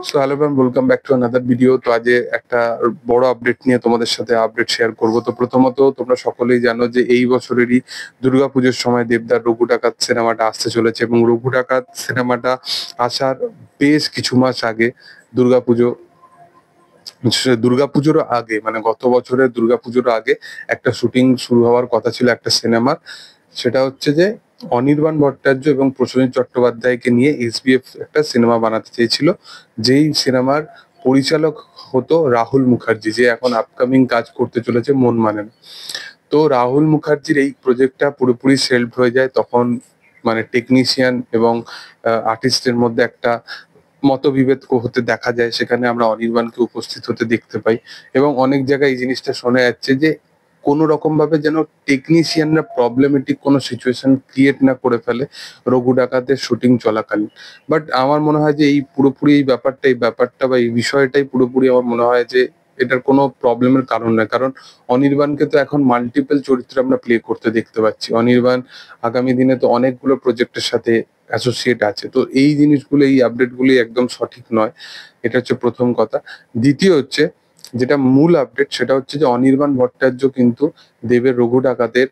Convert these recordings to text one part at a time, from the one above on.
So hello everyone, welcome back to another video. তো আজ একটা বড় আপডেট নিয়ে তোমাদের সাথে আপডেট শেয়ার করব। তো প্রথমত তোমরা সকলেই জানো যে এই বছরেরই দুর্গাপুজোর সময় দেবদার রঘু ডাকাত সিনেমাটা আসতে চলেছে, এবং রঘু ডাকাত সিনেমাটা আসার বেশ কিছু মাস আগে দুর্গাপুজো দুর্গাপুজোর আগে মানে গত বছরের দুর্গাপুজোর আগে একটা শুটিং শুরু হওয়ার কথা ছিল একটা সিনেমার। সেটা হচ্ছে যে অনির্বাণ ভট্টাচার্য এবং প্রসেনজিৎ চট্টোপাধ্যায়কে নিয়ে এসবিএফ একটা সিনেমা বানাতে চেয়েছিল, যেই সিনেমার পরিচালক হতো রাহুল মুখার্জি, যে এখন আপকামিং কাজ করতে চলেছে মন মানে না। তো রাহুল মুখার্জির এই প্রজেক্টটা পুরোপুরি সেলফ হয়ে যায় তখন, মানে টেকনিশিয়ান এবং আর্টিস্টের মধ্যে একটা মতবিভেদ হতে দেখা যায়। সেখানে আমরা অনির্বাণকে উপস্থিত হতে দেখতে পাই, এবং অনেক জায়গায় এই জিনিসটা শোনা যাচ্ছে যে কোনো রকম ভাবে যেন টেকনিশিয়ানরা প্রবলেমেটিক কোনো সিচুয়েশন ক্রিয়েট না করে ফেলে রঘু ডাকাতের শুটিং চলাকালীন। বাট আমার মনে হয় যে এই ব্যাপারটা বা এই বিষয়টাই পুরোপুরি আমার মনে হয় যে এটার কোনো প্রবলেমের কারণ নয়। কারণ অনির্বাণকে তো এখন মাল্টিপল চরিত্রে আমরা প্লে করতে দেখতে পাচ্ছি। অনির্বাণ আগামী দিনে তো অনেকগুলো প্রজেক্টের সাথে অ্যাসোসিয়েট আছে। তো এই জিনিসগুলো, এই আপডেটগুলি একদম সঠিক নয়। এটা হচ্ছে প্রথম কথা। দ্বিতীয় হচ্ছে, যেটা মূল আপডেট, সেটা হচ্ছে যে অনির্বাণ ভট্টাচার্য কিন্তু দেবের রঘু ডাকাতের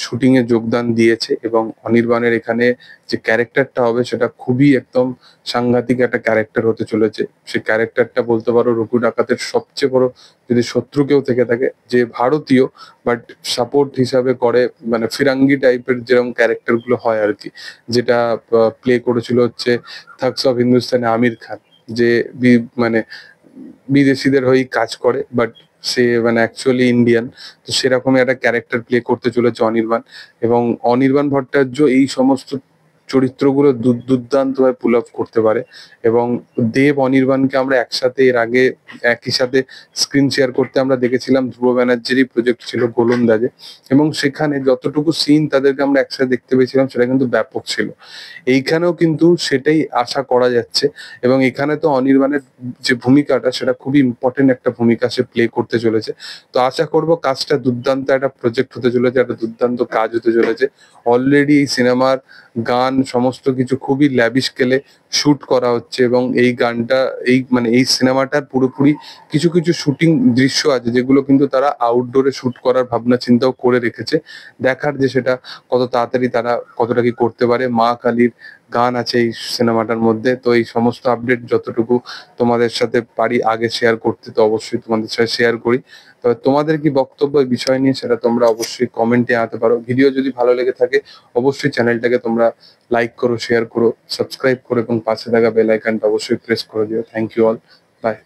শুটিং এ যোগদান দিয়েছে, এবং অনির্বাণের এখানে যে ক্যারেক্টারটা হবে সেটা খুবই একদম সাংঘাতিক একটা ক্যারেক্টার হতে চলেছে। সেই ক্যারেক্টারটা বলতে পারো রঘু ডাকাতের সবচেয়ে বড় যদি শত্রু কেউ থেকে থাকে, যে ভারতীয় বাট সাপোর্ট হিসাবে করে, মানে ফিরাঙ্গি টাইপের যেরকম ক্যারেক্টার গুলো হয় আর কি, যেটা প্লে করেছিল হচ্ছে থাগস অফ হিন্দুস্তানে আমির খান, যে মানে বিদেশিদের হয়েই কাজ করে বাট সে মানে অ্যাকচুয়ালি ইন্ডিয়ান। তো সেরকমই একটা ক্যারেক্টার প্লে করতে চলেছে অনির্বাণ, এবং অনির্বাণ ভট্টাচার্য এই সমস্ত চরিত্রগুলো দুর্দান্ত ভাবে পুল অফ করতে পারে। এবং দেব অনির্বাণকে আমরা একসাথে এর আগে একই সাথে স্ক্রিন শেয়ার করতে আমরা দেখেছিলাম, ধ্রুব ব্যানার্জিরই প্রজেক্ট ছিল গোলন্দাজে, এবং সেখানে যতটুকু সিন তাদেরকে আমরা একসাথে দেখতে পেয়েছিলাম সেটা কিন্তু ব্যাপক ছিল। এইখানেও কিন্তু সেটাই আশা করা যাচ্ছে, এবং এখানে তো অনির্বাণের যে ভূমিকাটা সেটা খুবই ইম্পর্টেন্ট একটা ভূমিকা সে প্লে করতে চলেছে। তো আশা করব কাজটা দুর্দান্ত একটা প্রজেক্ট হতে চলেছে, একটা দুর্দান্ত কাজ হতে চলেছে। অলরেডি এই সিনেমার গান সমস্ত কিছু খুবই ল্যাভিশ স্কেলে শুট করা হচ্ছে, এবং এই গানটা এই সিনেমাটার পুরোপুরি কিছু কিছু শুটিং দৃশ্য আছে যেগুলো কিন্তু তারা আউটডোরে শুট করার ভাবনা চিন্তাও করে রেখেছে। দেখার যে সেটা কত তাড়াতাড়ি তারা কতটা কি করতে পারে। মা কালীর গান আছে এই সিনেমাটার মধ্যে। তো এই সমস্ত আপডেট যতটুকু তোমাদের সাথে পারি আগে শেয়ার করতে, তো অবশ্যই তোমাদের সাথে শেয়ার করি। তবে তোমাদের কি বক্তব্য এই বিষয় নিয়ে সেটা তোমরা অবশ্যই কমেন্টে আনতে পারো। ভিডিও যদি ভালো লেগে থাকে অবশ্যই চ্যানেলটাকে তোমরা লাইক করো, শেয়ার করো, সাবস্ক্রাইব করো, এবং পাশে থাকা বেল আইকনটা অবশ্যই প্রেস করে দিও। Thank you all, by.